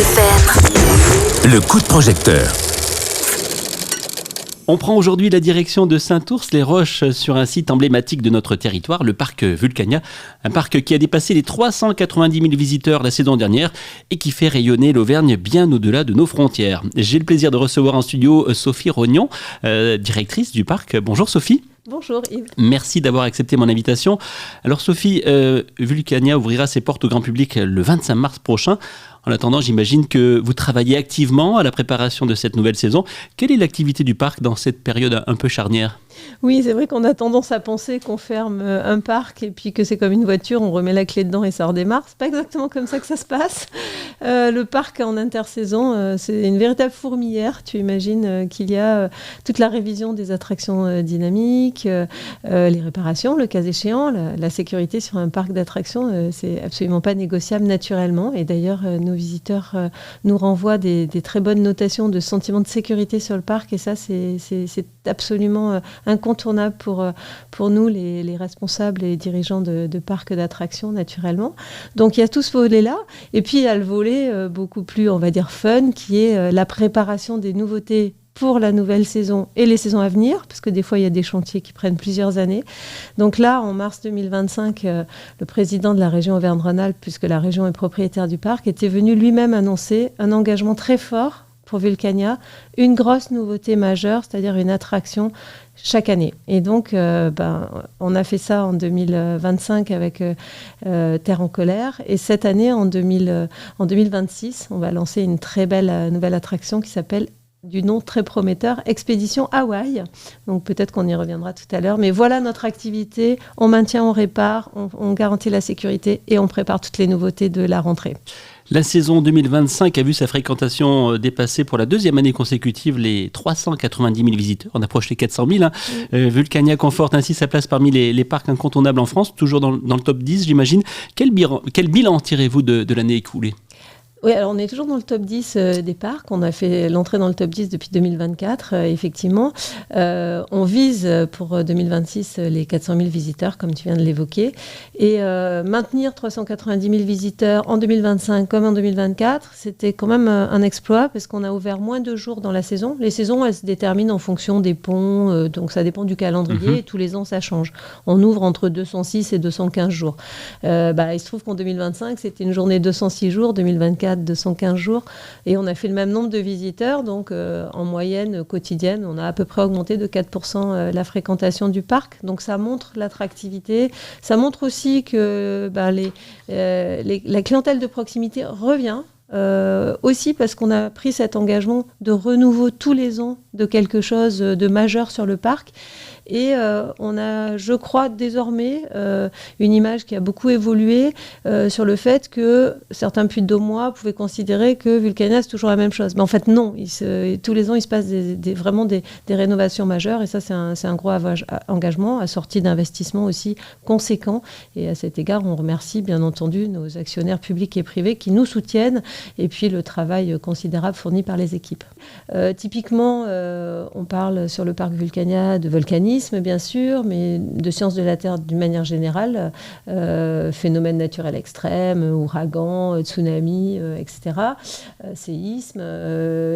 FM. Le coup de projecteur. On prend aujourd'hui la direction de Saint-Ours-les-Roches sur un site emblématique de notre territoire, le parc Vulcania. Un parc qui a dépassé les 390 000 visiteurs la saison dernière et qui fait rayonner l'Auvergne bien au-delà de nos frontières. J'ai le plaisir de recevoir en studio Sophie Rognon, directrice du parc. Bonjour Sophie. Bonjour Yves. Merci d'avoir accepté mon invitation. Alors Sophie, Vulcania ouvrira ses portes au grand public le 25 mars prochain. En attendant, j'imagine que vous travaillez activement à la préparation de cette nouvelle saison. Quelle est l'activité du parc dans cette période un peu charnière ? Oui, c'est vrai qu'on a tendance à penser qu'on ferme un parc et puis que c'est comme une voiture, on remet la clé dedans et ça redémarre. C'est pas exactement comme ça que ça se passe. Le parc en intersaison, c'est une véritable fourmilière. Tu imagines qu'il y a toute la révision des attractions dynamiques, les réparations, le cas échéant, la sécurité sur un parc d'attractions, c'est absolument pas négociable naturellement. Et d'ailleurs, nos visiteurs nous renvoient des très bonnes notations de sentiment de sécurité sur le parc et ça, c'est absolument incontournable pour nous, les responsables et les dirigeants de parcs d'attractions, naturellement. Donc, il y a tout ce volet-là. Et puis, il y a le volet beaucoup plus, on va dire, fun, qui est la préparation des nouveautés pour la nouvelle saison et les saisons à venir, parce que des fois, il y a des chantiers qui prennent plusieurs années. Donc là, en mars 2025, le président de la région Auvergne-Rhône-Alpes, puisque la région est propriétaire du parc, était venu lui-même annoncer un engagement très fort pour Vulcania, une grosse nouveauté majeure, c'est-à-dire une attraction chaque année. Et donc, on a fait ça en 2025 avec Terre en colère. Et cette année, en 2026, on va lancer une très belle nouvelle attraction qui s'appelle, du nom très prometteur, Expédition Hawaï. Donc peut-être qu'on y reviendra tout à l'heure. Mais voilà notre activité. On maintient, on répare, on garantit la sécurité et on prépare toutes les nouveautés de la rentrée. La saison 2025 a vu sa fréquentation dépasser pour la deuxième année consécutive les 390 000 visiteurs. On approche les 400 000. Vulcania conforte ainsi sa place parmi les parcs incontournables en France, toujours dans le top 10, j'imagine. Quel bilan tirez-vous de l'année écoulée ? Oui, alors on est toujours dans le top 10 des parcs. On a fait l'entrée dans le top 10 depuis 2024, effectivement. On vise pour 2026 les 400 000 visiteurs, comme tu viens de l'évoquer. Et maintenir 390 000 visiteurs en 2025 comme en 2024, c'était quand même un exploit parce qu'on a ouvert moins de jours dans la saison. Les saisons, elles se déterminent en fonction des ponts, donc ça dépend du calendrier. Et tous les ans, ça change. On ouvre entre 206 et 215 jours. Il se trouve qu'en 2025, c'était une journée 206 jours, 2024, 215 jours, et on a fait le même nombre de visiteurs, donc en moyenne quotidienne, on a à peu près augmenté de 4% la fréquentation du parc, donc ça montre l'attractivité, ça montre aussi que la clientèle de proximité revient, aussi parce qu'on a pris cet engagement de renouveau tous les ans de quelque chose de majeur sur le parc. Et on a, je crois, désormais une image qui a beaucoup évolué sur le fait que certains Puy-de-Dômois pouvaient considérer que Vulcania, c'est toujours la même chose. Mais en fait, non. Tous les ans, il se passe vraiment des rénovations majeures. Et ça, c'est un gros engagement, assorti d'investissements aussi conséquents. Et à cet égard, on remercie, bien entendu, nos actionnaires publics et privés qui nous soutiennent. Et puis, le travail considérable fourni par les équipes. Typiquement, on parle sur le parc Vulcania de volcanisme, bien sûr, mais de sciences de la Terre d'une manière générale, phénomènes naturels extrêmes, ouragans, tsunamis, etc., séismes.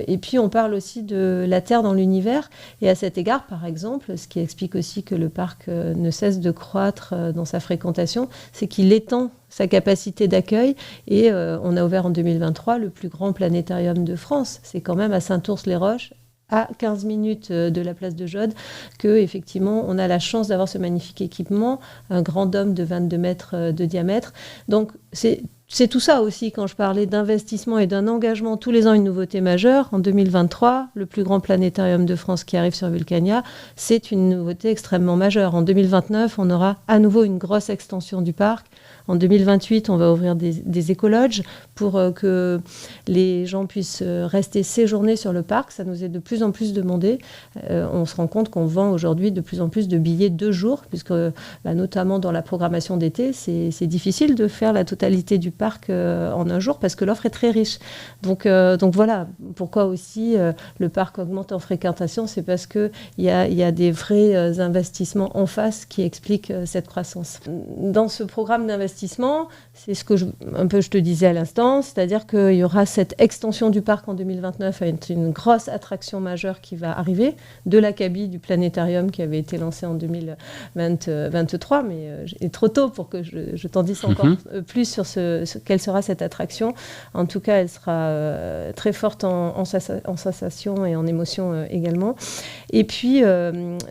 Et puis, on parle aussi de la Terre dans l'univers. Et à cet égard, par exemple, ce qui explique aussi que le parc ne cesse de croître dans sa fréquentation, c'est qu'il étend sa capacité d'accueil. Et on a ouvert en 2023 le plus grand planétarium de France. C'est quand même à Saint-Ours-les-Roches, à 15 minutes de la place de Jaude, qu'effectivement, on a la chance d'avoir ce magnifique équipement, un grand dôme de 22 mètres de diamètre. Donc, c'est tout ça aussi, quand je parlais d'investissement et d'un engagement, tous les ans une nouveauté majeure. En 2023, le plus grand planétarium de France qui arrive sur Vulcania, c'est une nouveauté extrêmement majeure. En 2029, on aura à nouveau une grosse extension du parc. En 2028, on va ouvrir des écologes pour que les gens puissent rester séjourner sur le parc. Ça nous est de plus en plus demandé. On se rend compte qu'on vend aujourd'hui de plus en plus de billets 2 jours, puisque notamment dans la programmation d'été, c'est difficile de faire la totalité du parc parcs en un jour parce que l'offre est très riche. Donc voilà, pourquoi aussi le parc augmente en fréquentation, c'est parce qu'il y a des vrais investissements en face qui expliquent cette croissance. Dans ce programme d'investissement, c'est ce que je te disais à l'instant, c'est-à-dire qu'il y aura cette extension du parc en 2029 avec une grosse attraction majeure qui va arriver, de l'Acabie du planétarium qui avait été lancé en 2023, mais il est trop tôt pour que je t'en dise encore plus sur quelle sera cette attraction. En tout cas, elle sera très forte en sensation et en émotion également. Et puis,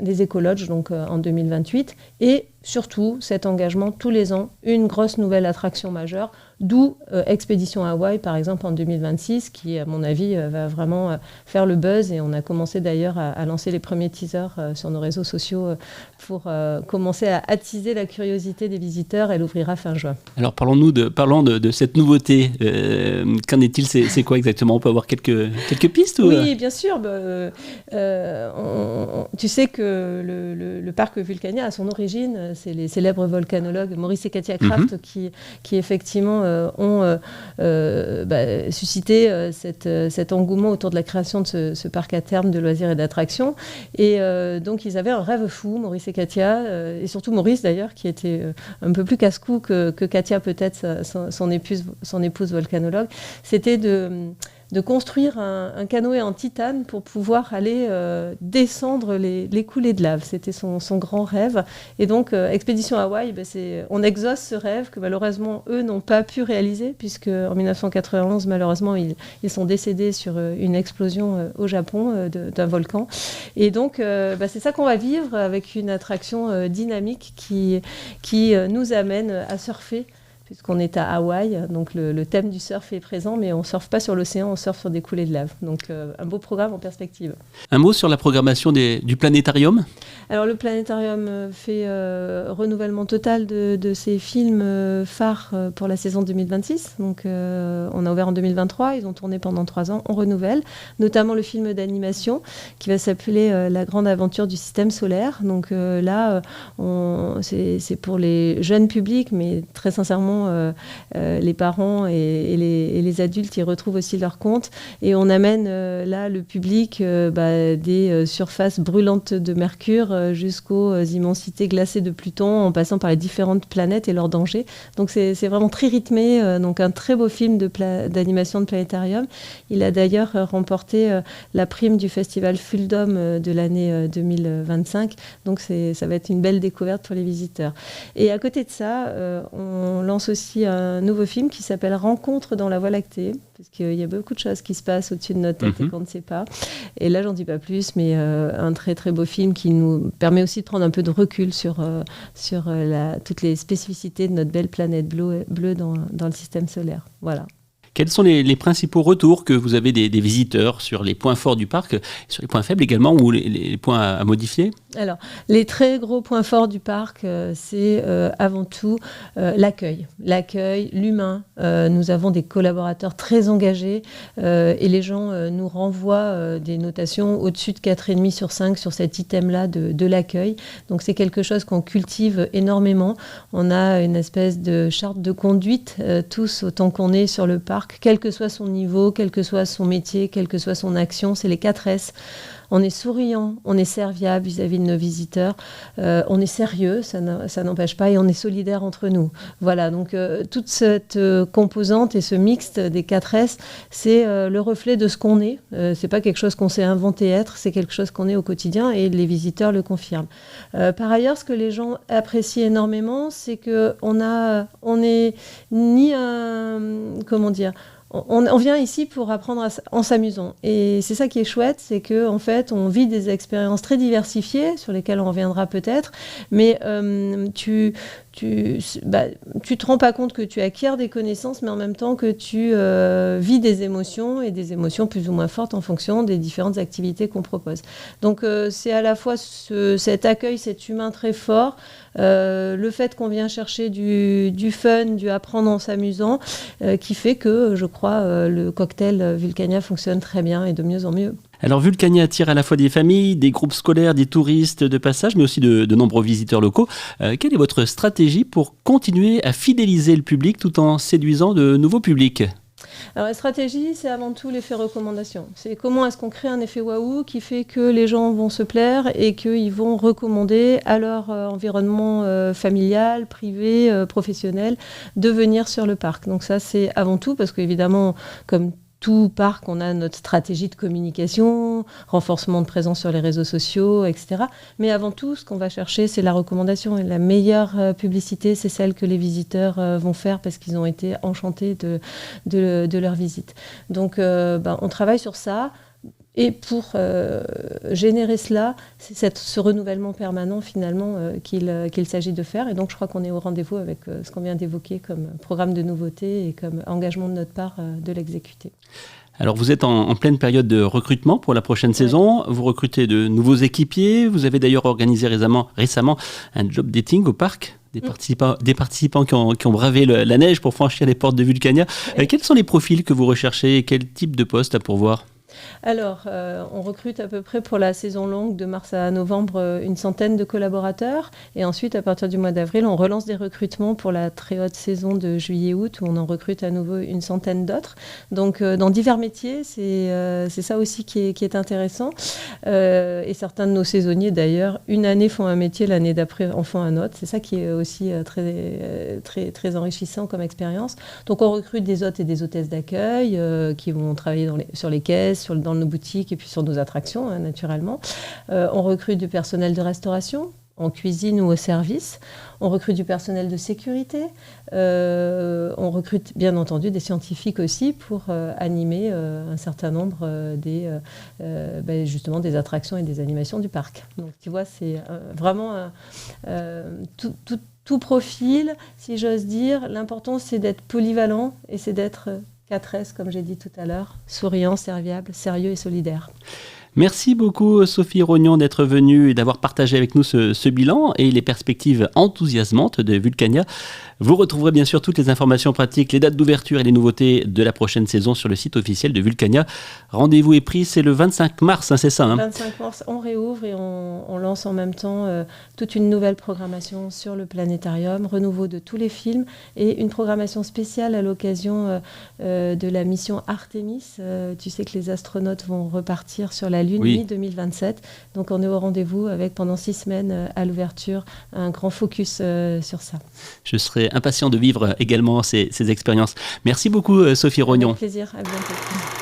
les écologes, donc en 2028, et surtout cet engagement tous les ans, une grosse nouvelle attraction majeure, d'où Expédition Hawaï par exemple en 2026 qui à mon avis va vraiment faire le buzz, et on a commencé d'ailleurs à lancer les premiers teasers sur nos réseaux sociaux pour commencer à attiser la curiosité des visiteurs. Elle ouvrira fin juin. Alors parlons de cette nouveauté, qu'en est-il, c'est quoi exactement? On peut avoir quelques pistes ou... Oui, bien sûr. Tu sais que le parc Vulcania, à son origine, c'est les célèbres volcanologues Maurice et Katia Kraft qui effectivement ont suscité cet engouement autour de la création de ce parc à terme de loisirs et d'attractions. Et donc ils avaient un rêve fou, Maurice et Katia, et surtout Maurice d'ailleurs, qui était un peu plus casse-cou que Katia peut-être, son épouse volcanologue. C'était de construire un canoë en titane pour pouvoir aller descendre les coulées de lave. C'était son grand rêve. Et donc, Expédition Hawaï, on exauce ce rêve que malheureusement, eux n'ont pas pu réaliser, puisque en 1991, malheureusement, ils sont décédés sur une explosion au Japon d'un volcan. Et donc, c'est ça qu'on va vivre avec une attraction dynamique qui nous amène à surfer, puisqu'on est à Hawaï, donc le thème du surf est présent, mais on ne surfe pas sur l'océan, on surfe sur des coulées de lave. Donc un beau programme en perspective. Un mot sur la programmation du planétarium? Alors le planétarium fait renouvellement total de ses films phares pour la saison 2026. Donc on a ouvert en 2023, ils ont tourné pendant 3 ans, on renouvelle, notamment le film d'animation qui va s'appeler La grande aventure du système solaire. Donc là, c'est pour les jeunes publics, mais très sincèrement, les parents et les adultes y retrouvent aussi leur compte, et on amène là le public des surfaces brûlantes de Mercure jusqu'aux immensités glacées de Pluton, en passant par les différentes planètes et leurs dangers. Donc c'est vraiment très rythmé, donc un très beau film d'animation de planétarium. Il a d'ailleurs remporté la prime du festival Fuldom de l'année 2025, donc ça va être une belle découverte pour les visiteurs. Et à côté de ça, on lance aussi un nouveau film qui s'appelle Rencontre dans la Voie lactée, parce qu'il y a beaucoup de choses qui se passent au-dessus de notre tête et qu'on ne sait pas. Et là, j'en dis pas plus, mais un très très beau film qui nous permet aussi de prendre un peu de recul sur toutes les spécificités de notre belle planète bleue dans le système solaire. Voilà. Quels sont les principaux retours que vous avez des visiteurs sur les points forts du parc, sur les points faibles également, ou les points à modifier? Alors, les très gros points forts du parc, c'est avant tout l'accueil, l'humain. Nous avons des collaborateurs très engagés et les gens nous renvoient des notations au-dessus de 4,5 sur 5 sur cet item-là de l'accueil. Donc, c'est quelque chose qu'on cultive énormément. On a une espèce de charte de conduite, tous autant qu'on est sur le parc, quel que soit son niveau, quel que soit son métier, quelle que soit son action. C'est les 4 S. On est souriant, on est serviable vis-à-vis de nos visiteurs, on est sérieux, ça n'empêche pas, et on est solidaire entre nous. Voilà, donc toute cette composante et ce mixte des 4 S, c'est le reflet de ce qu'on est. C'est pas quelque chose qu'on s'est inventé être, c'est quelque chose qu'on est au quotidien, et les visiteurs le confirment. Par ailleurs, ce que les gens apprécient énormément, c'est qu'on est ni un... Comment dire ? On vient ici pour apprendre en s'amusant. Et c'est ça qui est chouette, c'est qu'en fait, on vit des expériences très diversifiées, sur lesquelles on reviendra peut-être, mais tu te rends pas compte que tu acquiers des connaissances, mais en même temps que tu vis des émotions, et des émotions plus ou moins fortes en fonction des différentes activités qu'on propose. Donc c'est à la fois cet accueil, cet humain très fort, le fait qu'on vient chercher du fun, du apprendre en s'amusant, qui fait que, je crois, le cocktail Vulcania fonctionne très bien et de mieux en mieux. Alors Vulcania attire à la fois des familles, des groupes scolaires, des touristes de passage, mais aussi de nombreux visiteurs locaux. Quelle est votre stratégie pour continuer à fidéliser le public tout en séduisant de nouveaux publics ? Alors la stratégie, c'est avant tout l'effet recommandation. C'est comment est-ce qu'on crée un effet waouh qui fait que les gens vont se plaire et qu'ils vont recommander à leur environnement familial, privé, professionnel de venir sur le parc. Donc ça, c'est avant tout parce qu'évidemment, comme tout parc, on a notre stratégie de communication, renforcement de présence sur les réseaux sociaux, etc. Mais avant tout, ce qu'on va chercher, c'est la recommandation. Et la meilleure publicité, c'est celle que les visiteurs vont faire parce qu'ils ont été enchantés de leur visite. Donc, on travaille sur ça. Et pour générer cela, c'est ce renouvellement permanent finalement qu'il s'agit de faire. Et donc je crois qu'on est au rendez-vous avec ce qu'on vient d'évoquer comme programme de nouveautés et comme engagement de notre part de l'exécuter. Alors vous êtes en pleine période de recrutement pour la prochaine saison. Vous recrutez de nouveaux équipiers. Vous avez d'ailleurs organisé récemment un job dating au parc. Des participants qui ont bravé la neige pour franchir les portes de Vulcania. Quels sont les profils que vous recherchez et quel type de poste à pourvoir ? Alors, on recrute à peu près pour la saison longue de mars à novembre une centaine de collaborateurs. Et ensuite, à partir du mois d'avril, on relance des recrutements pour la très haute saison de juillet-août où on en recrute à nouveau une centaine d'autres. Donc, dans divers métiers, c'est ça aussi qui est intéressant. Et certains de nos saisonniers, d'ailleurs, une année font un métier, l'année d'après en font un autre. C'est ça qui est aussi très enrichissant comme expérience. Donc, on recrute des hôtes et des hôtesses d'accueil qui vont travailler sur les caisses, dans nos boutiques et puis sur nos attractions, naturellement. On recrute du personnel de restauration, en cuisine ou au service. On recrute du personnel de sécurité. On recrute, bien entendu, des scientifiques aussi pour animer un certain nombre justement des attractions et des animations du parc. Donc, tu vois, c'est vraiment tout profil, si j'ose dire. L'important, c'est d'être polyvalent et c'est d'être 4S, comme j'ai dit tout à l'heure, souriant, serviable, sérieux et solidaire. Merci beaucoup Sophie Rognon d'être venue et d'avoir partagé avec nous ce bilan et les perspectives enthousiasmantes de Vulcania. Vous retrouverez bien sûr toutes les informations pratiques, les dates d'ouverture et les nouveautés de la prochaine saison sur le site officiel de Vulcania. Rendez-vous est pris, c'est le 25 mars, c'est ça 25 mars, on réouvre et on lance en même temps toute une nouvelle programmation sur le planétarium, renouveau de tous les films et une programmation spéciale à l'occasion de la mission Artemis. Tu sais que les astronautes vont repartir sur la Lune mi-2027. Donc on est au rendez-vous avec pendant 6 semaines à l'ouverture un grand focus sur ça. Je serai impatient de vivre également ces expériences. Merci beaucoup Sophie Rognon. Avec plaisir, à bientôt.